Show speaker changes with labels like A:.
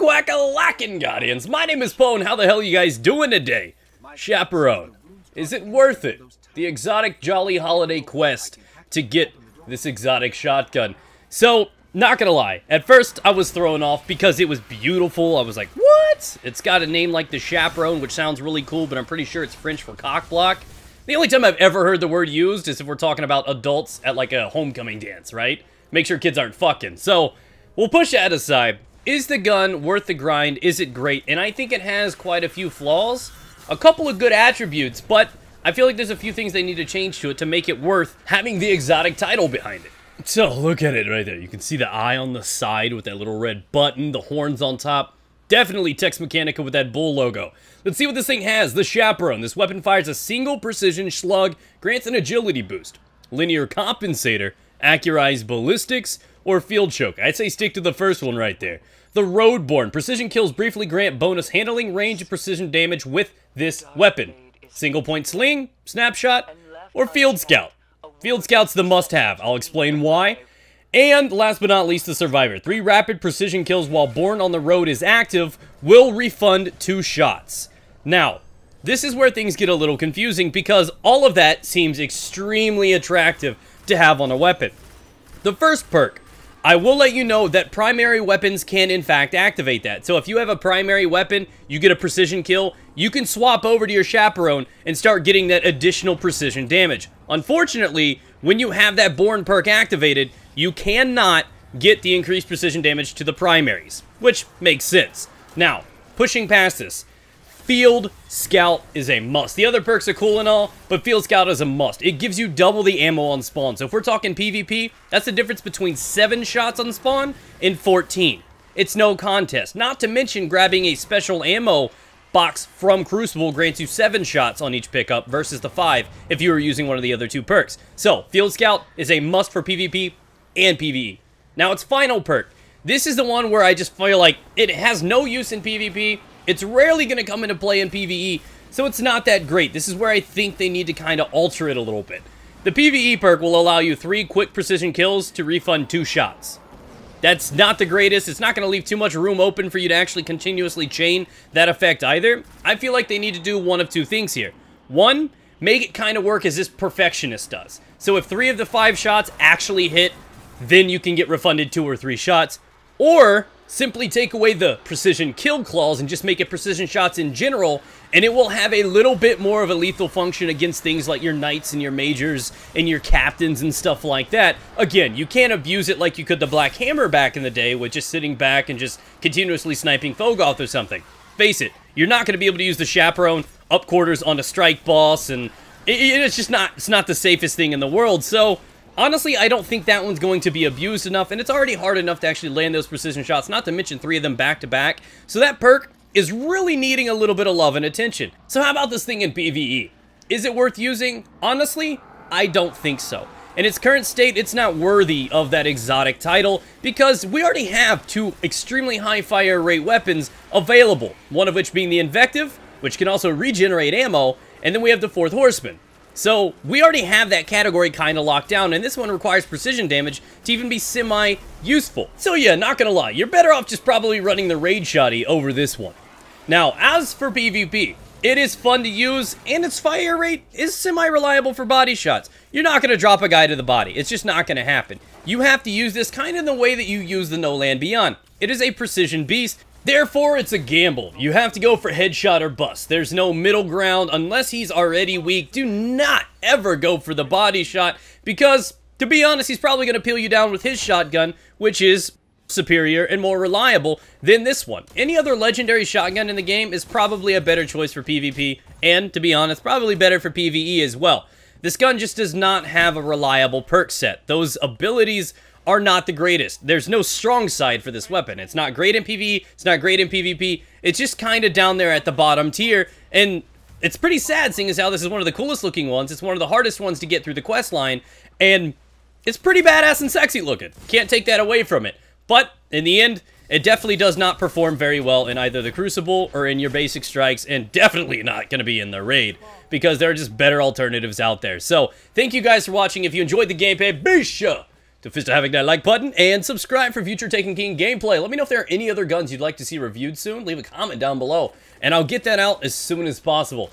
A: Quack-a-lackin' Guardians, my name is Poe, and how the hell are you guys doing today? Chaperone, is it worth it? The exotic jolly holiday quest to get this exotic shotgun. So, not gonna lie, at first I was thrown off because it was beautiful. I was like, what? It's got a name like the Chaperone, which sounds really cool, but I'm pretty sure it's French for cock block. The only time I've ever heard the word used is if we're talking about adults at like a homecoming dance, right? Make sure kids aren't fucking. So, we'll push that aside. Is the gun worth the grind? Is it great? And I think it has quite a few flaws. A couple of good attributes, but I feel like there's a few things they need to change to it to make it worth having the exotic title behind it. So, look at it right there. You can see the eye on the side with that little red button, the horns on top. Definitely Tex Mechanica with that bull logo. Let's see what this thing has. The Chaperone. This weapon fires a single precision slug, grants an agility boost, linear compensator, accurized ballistics, or field choke. I'd say stick to the first one right there. The Roadborne. Precision kills briefly grant bonus handling, range, and precision damage with this weapon. Single point sling, snapshot, or field scout. Field scout's the must-have. I'll explain why. And last but not least, the Survivor. 3 rapid precision kills while Born on the Road is active will refund 2 shots. Now, this is where things get a little confusing because all of that seems extremely attractive to have on a weapon. The first perk, I will let you know that primary weapons can in fact activate that. So if you have a primary weapon, you get a precision kill, you can swap over to your Chaperone and start getting that additional precision damage. Unfortunately, when you have that Born perk activated, you cannot get the increased precision damage to the primaries, which makes sense. Now, pushing past this, Field Scout is a must. The other perks are cool and all, but Field Scout is a must. It gives you double the ammo on spawn. So if we're talking PvP, that's the difference between 7 shots on spawn and 14. It's no contest. Not to mention grabbing a special ammo box from Crucible grants you 7 shots on each pickup versus the 5 if you were using one of the other 2 perks. So, Field Scout is a must for PvP and PvE. Now, its final perk. This is the one where I just feel like it has no use in PvP. It's rarely going to come into play in PvE, so it's not that great. This is where I think they need to kind of alter it a little bit. The PvE perk will allow you 3 quick precision kills to refund 2 shots. That's not the greatest. It's not going to leave too much room open for you to actually continuously chain that effect either. I feel like they need to do one of 2 things here. 1, make it kind of work as this Perfectionist does. So if 3 of the 5 shots actually hit, then you can get refunded 2 or 3 shots. Or simply take away the precision kill clause and just make it precision shots in general, and it will have a little bit more of a lethal function against things like your knights and your majors and your captains and stuff like that. Again, you can't abuse it like you could the Black Hammer back in the day with just sitting back and just continuously sniping Fogoth or something. Face it, you're not going to be able to use the Chaperone up quarters on a strike boss, and it's just not, it's not the safest thing in the world. So honestly, I don't think that one's going to be abused enough, and it's already hard enough to actually land those precision shots, not to mention 3 of them back-to-back. So that perk is really needing a little bit of love and attention. So how about this thing in PvE? Is it worth using? Honestly, I don't think so. In its current state, it's not worthy of that exotic title because we already have 2 extremely high fire rate weapons available, one of which being the Invective, which can also regenerate ammo, and then we have the 4th Horseman. So, we already have that category kind of locked down, and this one requires precision damage to even be semi-useful. So yeah, not gonna lie, you're better off just probably running the Raid Shotty over this one. Now, as for PvP, it is fun to use, and its fire rate is semi-reliable for body shots. You're not gonna drop a guy to the body. It's just not gonna happen. You have to use this kind of in the way that you use the No Land Beyond. It is a precision beast. Therefore, it's a gamble. You have to go for headshot or bust. There's no middle ground unless he's already weak. Do not ever go for the body shot because, to be honest, he's probably going to peel you down with his shotgun, which is superior and more reliable than this one. Any other legendary shotgun in the game is probably a better choice for PvP, and, to be honest, probably better for PvE as well. This gun just does not have a reliable perk set. Those abilities are not the greatest. There's no strong side for this weapon. It's not great in PvE, it's not great in PvP, it's just kind of down there at the bottom tier, and it's pretty sad seeing as how this is one of the coolest looking ones. It's one of the hardest ones to get through the quest line, and it's pretty badass and sexy looking. Can't take that away from it. But, in the end, it definitely does not perform very well in either the Crucible or in your basic strikes, and definitely not going to be in the Raid, because there are just better alternatives out there. So, thank you guys for watching. If you enjoyed the gameplay, be sure to fist having that like button, and subscribe for future Taken King gameplay. Let me know if there are any other guns you'd like to see reviewed soon. Leave a comment down below, and I'll get that out as soon as possible.